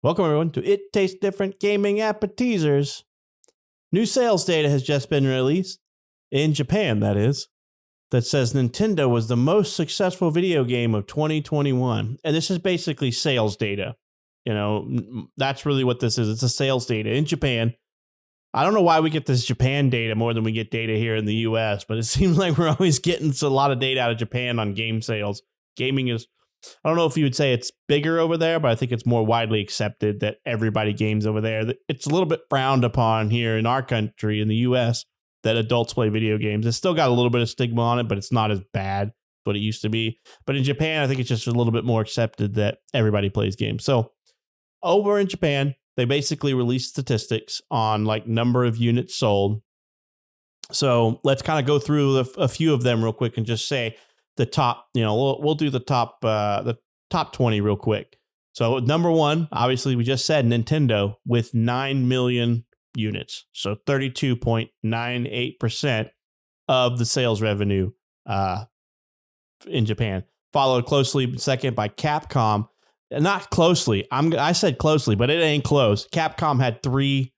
Welcome, everyone, to It Tastes Different Gaming Appetizers. New sales data has just been released, in Japan, that is, that says Nintendo was the most successful video game of 2021. And this is basically sales data. You know, that's really what this is. It's a sales data in Japan. I don't know why we get this Japan data more than we get data here in the US, but it seems like we're always getting a lot of data out of Japan on game sales. Gaming is, I don't know if you would say it's bigger over there, but I think it's more widely accepted that everybody games over there. It's a little bit frowned upon here in our country, in the US, that adults play video games. It's still got a little bit of stigma on it, but it's not as bad as what it used to be. But in Japan, I think it's just a little bit more accepted that everybody plays games. So over in Japan, they basically released statistics on like number of units sold. So let's kind of go through a few of them real quick and just say the top, we'll do the top 20 real quick. So number one, obviously we just said Nintendo with 9 million units. So 32.98% of the sales revenue in Japan. Followed closely second by Capcom. Not closely. I said closely, but it ain't close. Capcom had 3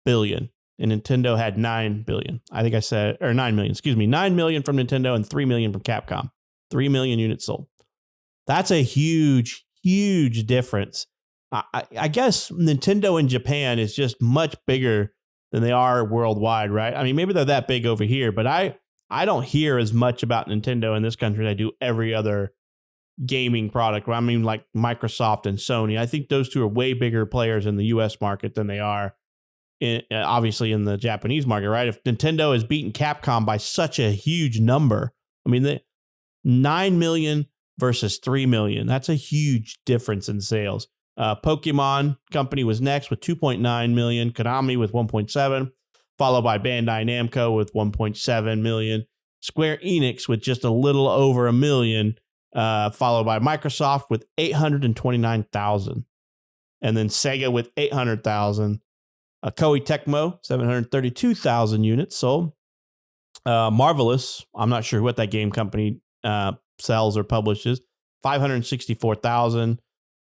billion and Nintendo had 9 billion. I think I said, or 9 million, excuse me, 9 million from Nintendo and 3 million from Capcom. 3 million units sold. That's a huge, huge difference. I guess Nintendo in Japan is just much bigger than they are worldwide, right? I mean, maybe they're that big over here, but I don't hear as much about Nintendo in this country as I do every other gaming product. I mean, like Microsoft and Sony. I think those two are way bigger players in the US market than they are obviously in the Japanese market, right? If Nintendo has beaten Capcom by such a huge number, I mean, 9 million versus 3 million. That's a huge difference in sales. Pokemon Company was next with 2.9 million. Konami with 1.7, followed by Bandai Namco with 1.7 million. Square Enix with just a little over a million, followed by Microsoft with 829,000. And then Sega with 800,000. Koei Tecmo, 732,000 units sold. Marvelous, I'm not sure what that game company sells or publishes, 564,000.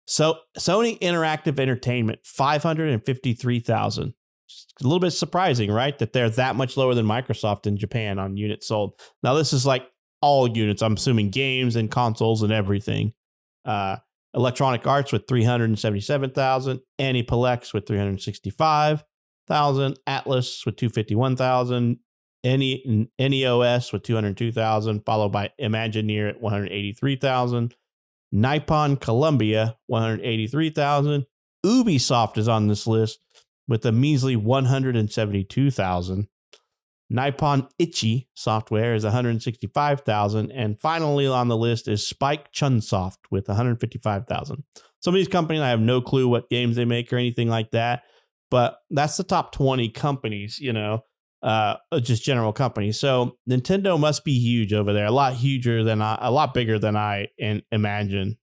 So Sony Interactive Entertainment, 553,000. A little bit surprising, right? That they're that much lower than Microsoft in Japan on units sold. Now, this is like all units, I'm assuming games and consoles and everything. Electronic Arts with 377,000. Aniplex with 365,000. Atlas with 251,000. NEOS with 202,000, followed by Imagineer at 183,000. Nippon Columbia, 183,000. Ubisoft is on this list with a measly 172,000. Nippon Ichi Software is 165,000. And finally on the list is Spike Chunsoft with 155,000. Some of these companies, I have no clue what games they make or anything like that, but that's the top 20 companies, just general companies. So Nintendo must be huge over there, a lot bigger than I imagine.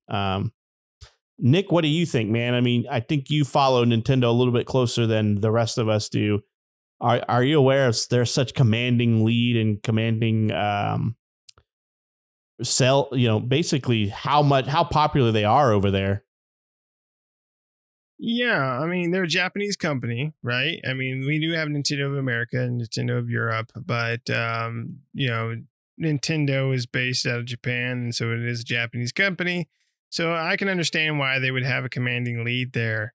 Nick, what do you think, man? I mean, I think you follow Nintendo a little bit closer than the rest of us do. Are you aware of their such commanding lead and commanding basically how popular they are over there? Yeah, I mean, they're a Japanese company, right? I mean, we do have Nintendo of America and Nintendo of Europe, but Nintendo is based out of Japan, and so it is a Japanese company. So I can understand why they would have a commanding lead there.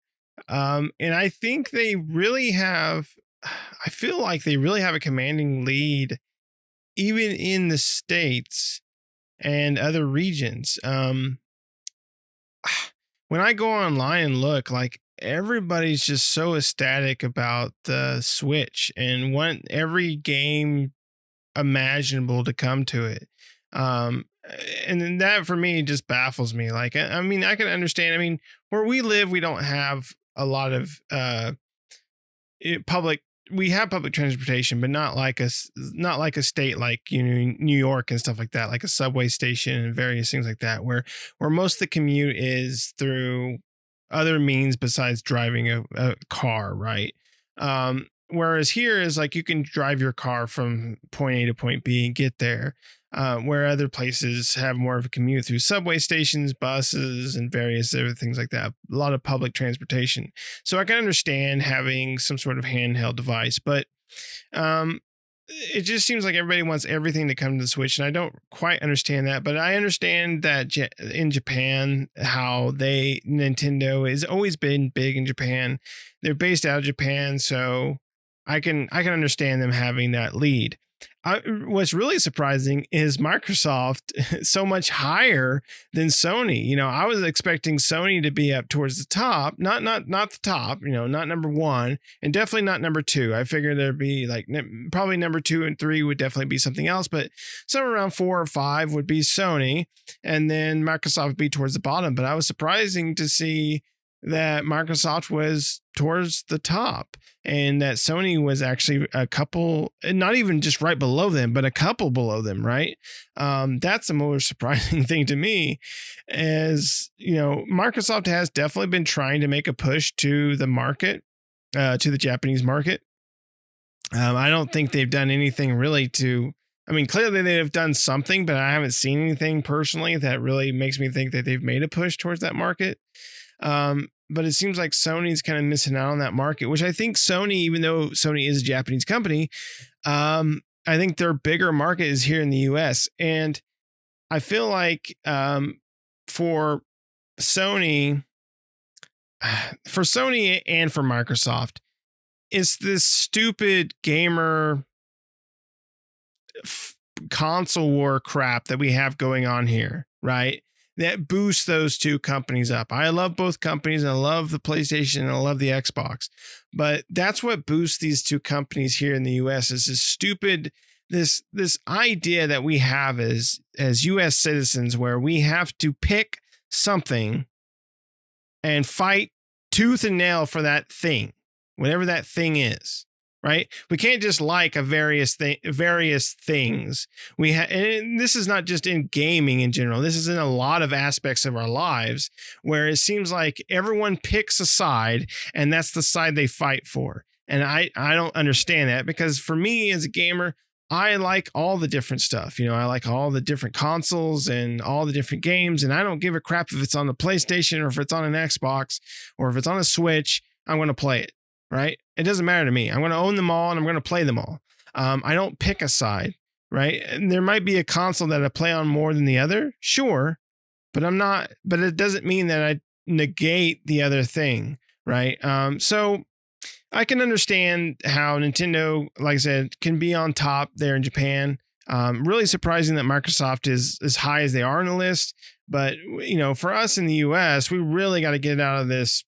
And I think they really have, I feel like they really have a commanding lead even in the States and other regions. When I go online and look, like everybody's just so ecstatic about the Switch and want every game imaginable to come to it. And then that for me just baffles me. Like, I mean, I can understand. I mean, where we live, we don't have a lot of public. We have public transportation, but not like a state like New York and stuff like that, like a subway station and various things like that, where most of the commute is through other means besides driving a car, right? whereas here is like you can drive your car from point A to point B and get there. Where other places have more of a commute through subway stations, buses, and various other things like that. A lot of public transportation. So I can understand having some sort of handheld device, but it just seems like everybody wants everything to come to the Switch, and I don't quite understand that. But I understand that in Japan, how Nintendo has always been big in Japan. They're based out of Japan, so I can understand them having that lead. What's really surprising is Microsoft so much higher than Sony. You know, I was expecting Sony to be up towards the top, not the top, you know, not number one, and definitely not number two. I figured there'd be like probably number 2 and 3 would definitely be something else, but somewhere around 4 or 5 would be Sony, and then Microsoft would be towards the bottom. But I was surprising to see that Microsoft was towards the top and that Sony was actually a couple, not even just right below them, but a couple below them, right? That's the most surprising thing to me is, you know, Microsoft has definitely been trying to make a push to the market, to the Japanese market. I don't think they've done anything really I mean, clearly they have done something, but I haven't seen anything personally that really makes me think that they've made a push towards that market. But it seems like Sony's kind of missing out on that market, which I think Sony, even though Sony is a Japanese company, I think their bigger market is here in the US. And I feel like for Sony and for Microsoft, it's this stupid gamer console war crap that we have going on here, right? That boosts those two companies up. I love both companies, and I love the PlayStation and I love the Xbox, but that's what boosts these two companies here in the US is this stupid, this idea that we have as US citizens where we have to pick something and fight tooth and nail for that thing, whatever that thing is. Right? We can't just like various things. And this is not just in gaming in general. This is in a lot of aspects of our lives where it seems like everyone picks a side and that's the side they fight for. And I don't understand that, because for me as a gamer, I like all the different stuff. You know, I like all the different consoles and all the different games, and I don't give a crap if it's on the PlayStation or if it's on an Xbox or if it's on a Switch. I'm going to play it. Right? It doesn't matter to me. I'm going to own them all and I'm going to play them all. I don't pick a side, right? And there might be a console that I play on more than the other. Sure. But it doesn't mean that I negate the other thing. Right. So I can understand how Nintendo, like I said, can be on top there in Japan. Really surprising that Microsoft is as high as they are on the list. But, you know, for us in the US, we really got to get out of this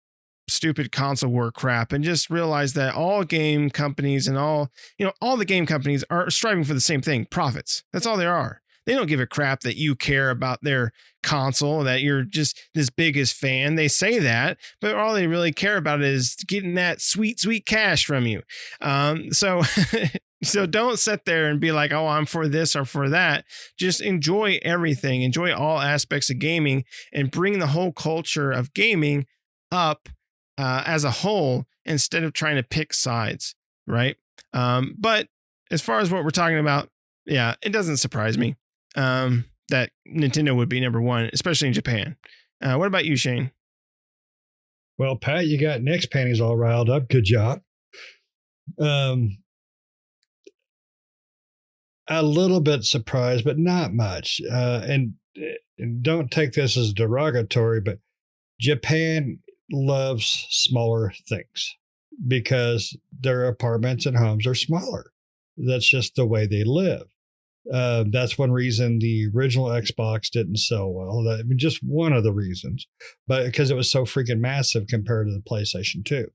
stupid console war crap and just realize that all game companies and all the game companies are striving for the same thing: profits. That's all they are. They don't give a crap that you care about their console, that you're just this biggest fan. They say that, but all they really care about is getting that sweet, sweet cash from you. So don't sit there and be like, oh, I'm for this or for that. Just enjoy everything. Enjoy all aspects of gaming and bring the whole culture of gaming up as a whole, instead of trying to pick sides, right? But as far as what we're talking about, yeah, it doesn't surprise me that Nintendo would be number one, especially in Japan. What about you, Shane? Well, Pat, you got Nick's panties all riled up. Good job. A little bit surprised, but not much. And don't take this as derogatory, but Japan loves smaller things because their apartments and homes are smaller. That's just the way they live. That's one reason the original Xbox didn't sell well. Just one of the reasons, but because it was so freaking massive compared to the PlayStation 2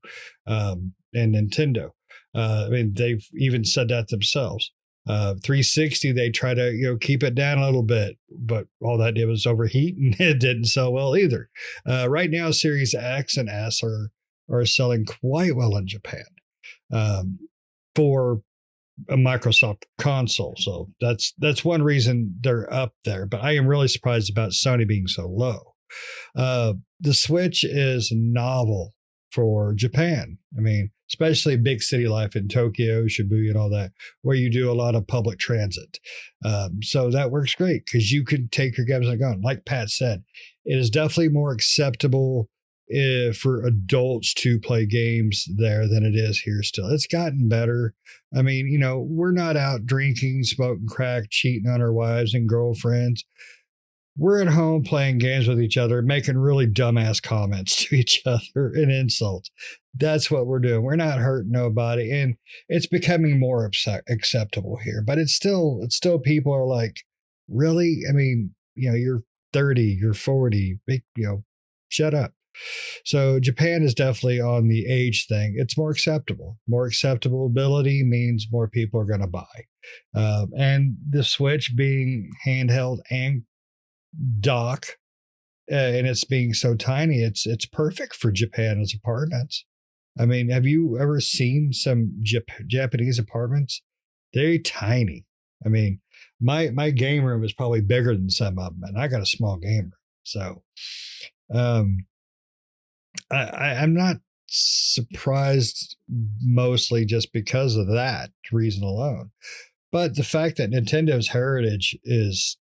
and Nintendo. They've even said that themselves. 360, they try to keep it down a little bit, but all that did was overheat, and it didn't sell well either. Right now, Series X and S are selling quite well in Japan for a Microsoft console. So that's one reason they're up there. But I am really surprised about Sony being so low. The Switch is novel for Japan. I mean, especially big city life in Tokyo, Shibuya, and all that, where you do a lot of public transit. So that works great because you can take your games and go. Like Pat said, it is definitely more acceptable for adults to play games there than it is here still. It's gotten better. I mean, we're not out drinking, smoking crack, cheating on our wives and girlfriends. We're at home playing games with each other, making really dumbass comments to each other and insults. That's what we're doing. We're not hurting nobody. And it's becoming more acceptable here. But it's still people are like, really? I mean, you're 30, you're 40, shut up. So Japan is definitely on the age thing. It's more acceptable. More acceptability means more people are going to buy. And the Switch being handheld and dock, and it's being so tiny, it's perfect for Japan as apartments. I mean, have you ever seen some Japanese apartments? They're tiny. I mean, my game room is probably bigger than some of them, and I got a small game room. So, I'm not surprised, mostly just because of that reason alone. But the fact that Nintendo's heritage is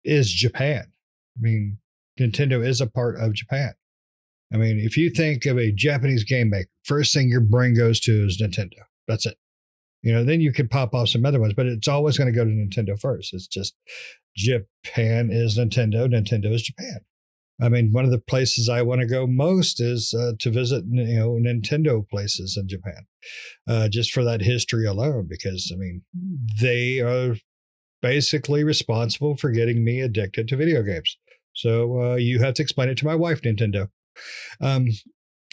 Japan. I mean, Nintendo is a part of Japan. I mean, if you think of a Japanese game maker, first thing your brain goes to is Nintendo. That's it. Then you could pop off some other ones, but it's always going to go to Nintendo first. It's just Japan is Nintendo. Nintendo is Japan. I mean, one of the places I want to go most is to visit, Nintendo places in Japan, just for that history alone, because, I mean, they are basically responsible for getting me addicted to video games. So you have to explain it to my wife, Nintendo.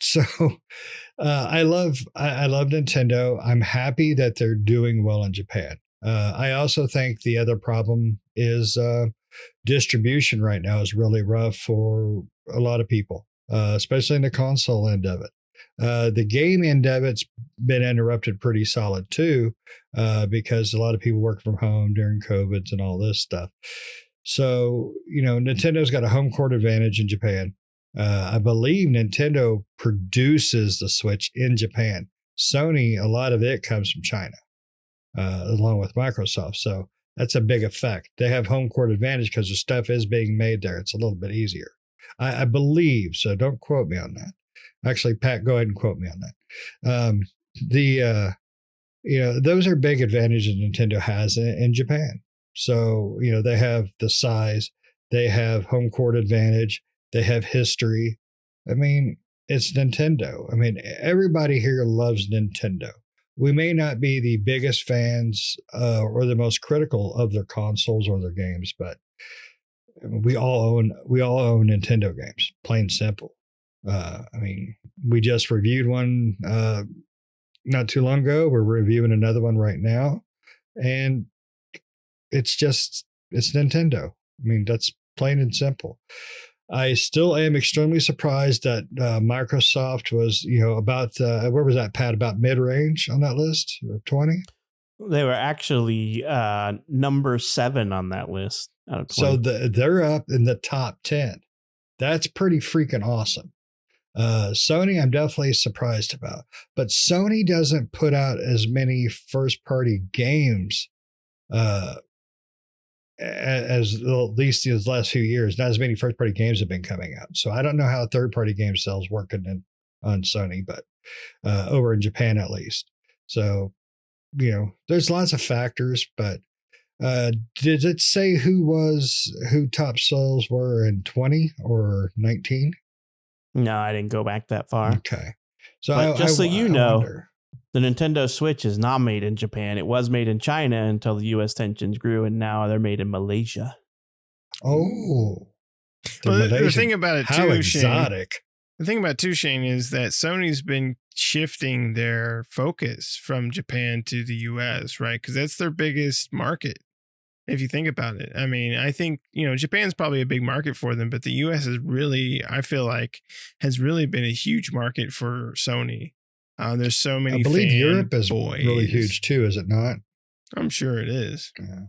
So I love Nintendo. I'm happy that they're doing well in Japan. I also think the other problem is distribution right now is really rough for a lot of people, especially in the console end of it. The game end of it's been interrupted pretty solid too, because a lot of people work from home during COVID and all this stuff. So, Nintendo's got a home court advantage in Japan. I believe Nintendo produces the Switch in Japan. Sony, a lot of it comes from China, along with Microsoft. So that's a big effect. They have home court advantage because the stuff is being made there. It's a little bit easier. I believe, so don't quote me on that. Actually, Pat, go ahead and quote me on that. Those are big advantages Nintendo has in Japan. So, they have the size, they have home court advantage, they have history. I mean, it's Nintendo. I mean, everybody here loves Nintendo. We may not be the biggest fans or the most critical of their consoles or their games, but we all own Nintendo games, plain simple. I mean, we just reviewed one not too long ago. We're reviewing another one right now, and it's Nintendo. I mean, that's plain and simple. I still am extremely surprised that Microsoft was, about, where was that, Pat, about mid-range on that list, 20? They were actually number 7 on that list out of 20. So they're up in the top 10. That's pretty freaking awesome. Sony, I'm definitely surprised about. But Sony doesn't put out as many first-party games as at least these last few years. Not as many first-party games have been coming out. So I don't know how third-party game sales working on Sony, but over in Japan at least. So, there's lots of factors, but did it say who top sales were in 20 or 19? No, I didn't go back that far. Okay. So but just so you know, wonder. The Nintendo Switch is not made in Japan. It was made in China until the U.S. tensions grew, and now they're made in Malaysia. Oh. The thing about it, how too, exotic. Shane, the thing about it, too, Shane, is that Sony's been shifting their focus from Japan to the U.S., right? Because that's their biggest market, if you think about it. I mean, I think, Japan's probably a big market for them, but the U.S. is really, I feel like, has really been a huge market for Sony. There's so many. I believe Europe is really huge too, is it not? I'm sure it is. Yeah.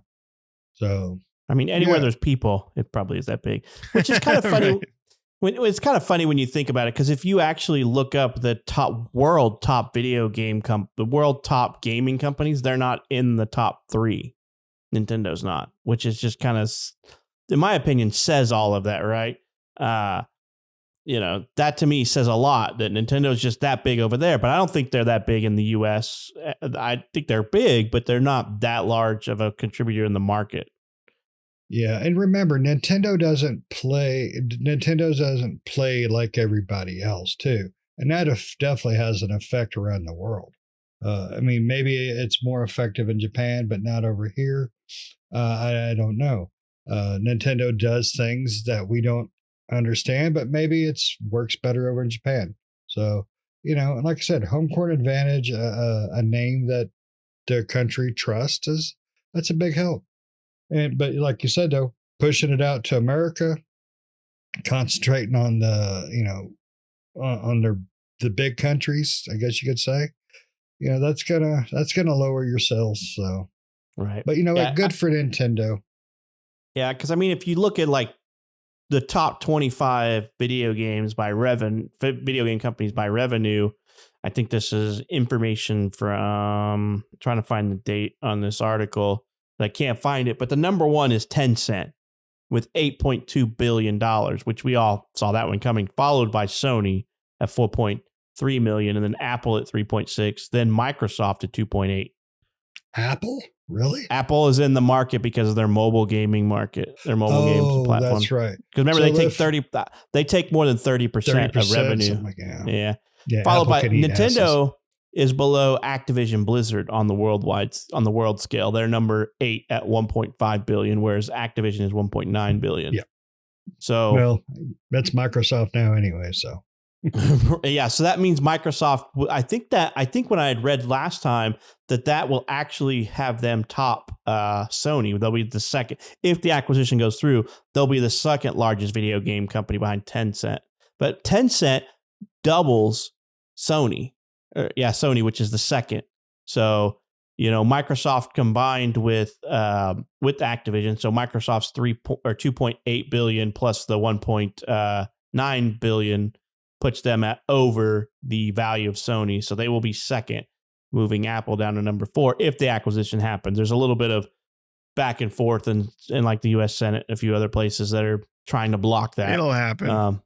So, I mean, anywhere there's people, it probably is that big, which is kind of funny. Right. It's kind of funny when you think about it, because if you actually look up the world top gaming companies, they're not in the top 3. Nintendo's not, which is just kind of, in my opinion, says all of that, right? That to me says a lot, that Nintendo's just that big over there, but I don't think they're that big in the US. I think they're big, but they're not that large of a contributor in the market. Yeah, and remember, Nintendo doesn't play like everybody else, too. And that definitely has an effect around the world. I mean, maybe it's more effective in Japan, but not over here. I don't know. Nintendo does things that we don't understand, but maybe it works better over in Japan. So, and like I said, home court advantage, a name that the country trusts, that's a big help. But like you said, though, pushing it out to America, concentrating on the big countries, I guess you could say, that's gonna lower your sales. So, right. But good for Nintendo. Yeah, because I mean, if you look at like the top 25 video game companies by revenue, I think this is information from trying to find the date on this article. I can't find it, but the number one is Tencent with $8.2 billion, which we all saw that one coming, followed by Sony at 4.3 million, and then Apple at 3.6, then Microsoft at 2.8. Apple? Really? Apple is in the market because of their mobile gaming market, their mobile games platform. That's right. Because remember, they take more than 30% of revenue. Like, yeah. Apple Followed by Nintendo asses. Is below Activision Blizzard on the world scale. They're number 8 at 1.5 billion, whereas Activision is 1.9 billion. Yeah. So that's Microsoft now anyway. So yeah, so that means Microsoft. I think when I had read last time that will actually have them top Sony. They'll be the second, if the acquisition goes through. They'll be the second largest video game company behind Tencent. But Tencent doubles Sony. Sony, which is the second. So, Microsoft combined with Activision. So Microsoft's 2.8 billion plus the 1.9 billion puts them at over the value of Sony. So they will be second, moving Apple down to number 4 if the acquisition happens. There's a little bit of back and forth in like the U.S. Senate and a few other places that are trying to block that. It'll happen.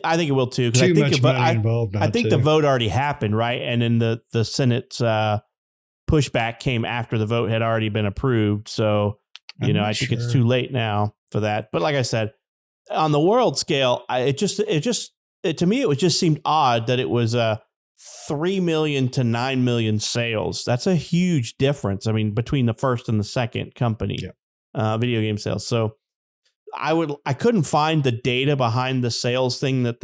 I think it will too. Too much money involved. I think the vote already happened, right? And then the Senate's pushback came after the vote had already been approved. So, I think it's too late now for that. But like I said, on the world scale, to me, it just seemed odd that it was 3 million to 9 million sales. That's a huge difference. I mean, between the first and the second company, video game sales. So I couldn't find the data behind the sales thing that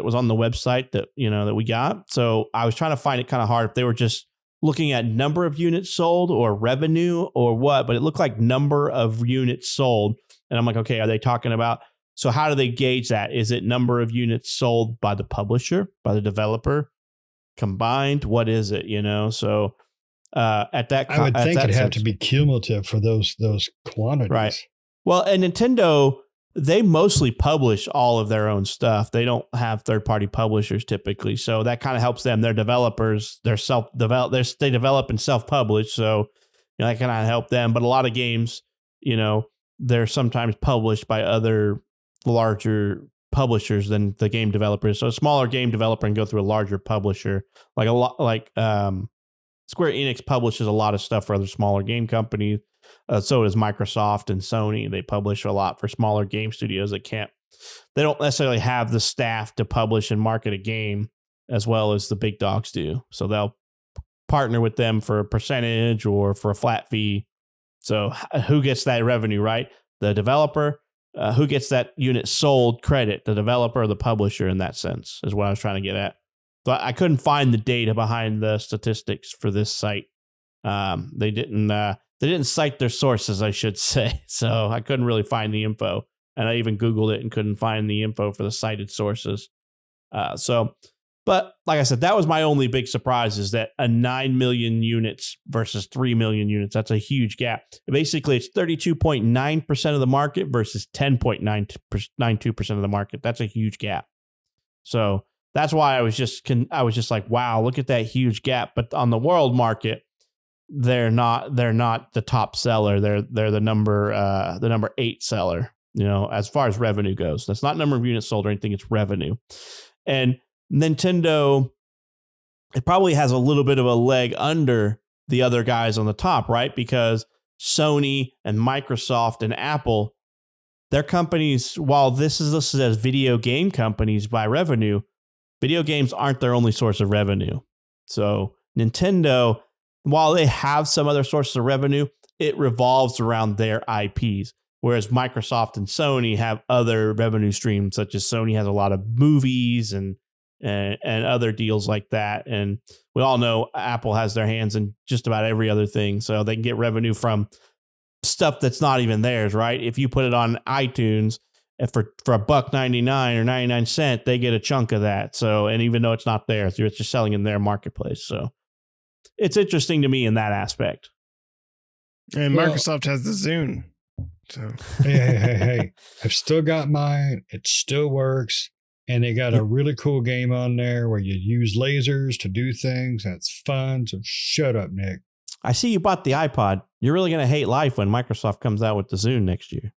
was on the website that we got. So I was trying to find it kind of hard if they were just looking at number of units sold or revenue or what, but it looked like number of units sold. And I'm like, okay, are they talking about, so how do they gauge that? Is it number of units sold by the publisher, by the developer combined? What is it? So at that, I would think it'd have to be cumulative for those quantities. Right. Well, and Nintendo, they mostly publish all of their own stuff. They don't have third-party publishers typically, so that kind of helps them. Their developers, they develop and self-publish, so that kind of help them. But a lot of games, they're sometimes published by other larger publishers than the game developers. So a smaller game developer can go through a larger publisher, Square Enix publishes a lot of stuff for other smaller game companies. So does Microsoft and Sony. They publish a lot for smaller game studios they don't necessarily have the staff to publish and market a game as well as the big dogs do. So they'll partner with them for a percentage or for a flat fee. So who gets that revenue, right? The developer. Who gets that unit sold credit? The developer or the publisher in that sense is what I was trying to get at. But I couldn't find the data behind the statistics for this site. They didn't cite their sources, I should say. So I couldn't really find the info. And I even Googled it and couldn't find the info for the cited sources. But But like I said, that was my only big surprise, is that a 9 million units versus 3 million units. That's a huge gap. Basically, it's 32.9% of the market versus 10.92% of the market. That's a huge gap. So that's why I was just like, wow, look at that huge gap. But on the world market, they're not the top seller. They're the number 8 seller, as far as revenue goes. That's not number of units sold or anything, it's revenue. And Nintendo, it probably has a little bit of a leg under the other guys on the top, right? Because Sony and Microsoft and Apple, their companies, while this is listed as video game companies by revenue, video games aren't their only source of revenue. So Nintendo, while they have some other sources of revenue, it revolves around their IPs. Whereas Microsoft and Sony have other revenue streams, such as Sony has a lot of movies and other deals like that. And we all know Apple has their hands in just about every other thing. So they can get revenue from stuff that's not even theirs, right? If you put it on iTunes for $1.99 or 99 cents, they get a chunk of that. So, and even though it's not theirs, it's just selling in their marketplace. So it's interesting to me in that aspect. And Microsoft has the Zune. So hey, I've still got mine. It still works. And they got a really cool game on there where you use lasers to do things. That's fun. So shut up, Nick. I see you bought the iPod. You're really going to hate life when Microsoft comes out with the Zune next year.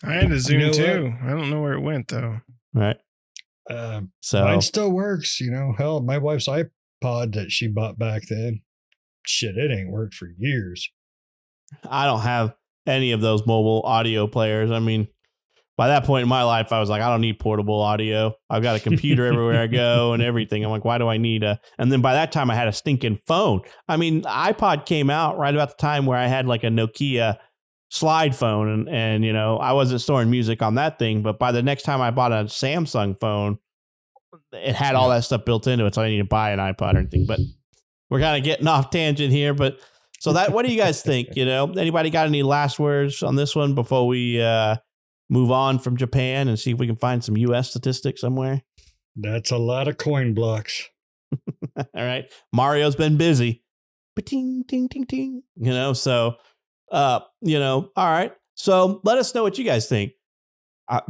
I had a Zune too. I don't know where it went though. Right. So mine still works. Hell, my wife's iPod that she bought back then, shit, it ain't worked for years. I don't have any of those mobile audio players. I mean, by that point in my life, I was like, I don't need portable audio. I've got a computer everywhere I go and everything. I'm like, why do I need and then by that time I had a stinking phone. I mean, iPod came out right about the time where I had like a Nokia slide phone and I wasn't storing music on that thing. But by the next time I bought a Samsung phone, it had all that stuff built into it. So I didn't need to buy an iPod or anything, but we're kind of getting off tangent here. But so what do you guys think? Anybody got any last words on this one before we, move on from Japan and see if we can find some U.S. statistics somewhere? That's a lot of coin blocks. All right. Mario's been busy. Ting, ting, ting, ting. So, all right. So let us know what you guys think.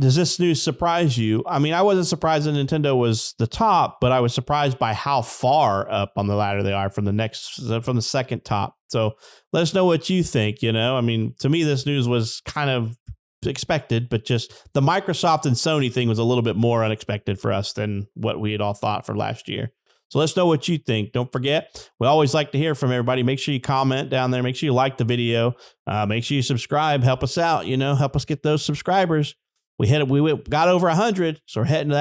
Does this news surprise you? I mean, I wasn't surprised that Nintendo was the top, but I was surprised by how far up on the ladder they are from the second top. So let us know what you think. I mean, to me, this news was kind of expected, but just the Microsoft and Sony thing was a little bit more unexpected for us than what we had all thought for last year. So let's know what you think. Don't forget, we always like to hear from everybody. Make sure you comment down there. Make sure you like the video. Make sure you subscribe. Help us out. Help us get those subscribers. We got over 100, so we're heading to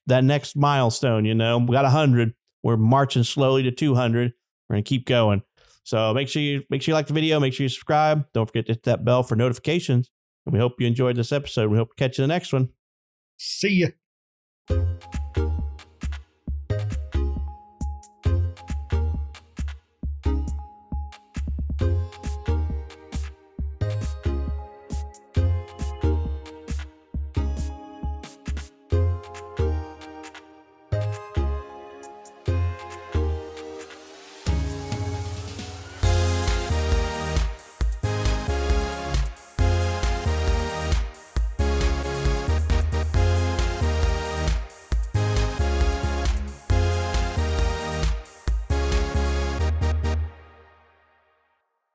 that next milestone. We got 100. We're marching slowly to 200. We're gonna keep going. So make sure you like the video. Make sure you subscribe. Don't forget to hit that bell for notifications. And we hope you enjoyed this episode. We hope to catch you in the next one. See ya.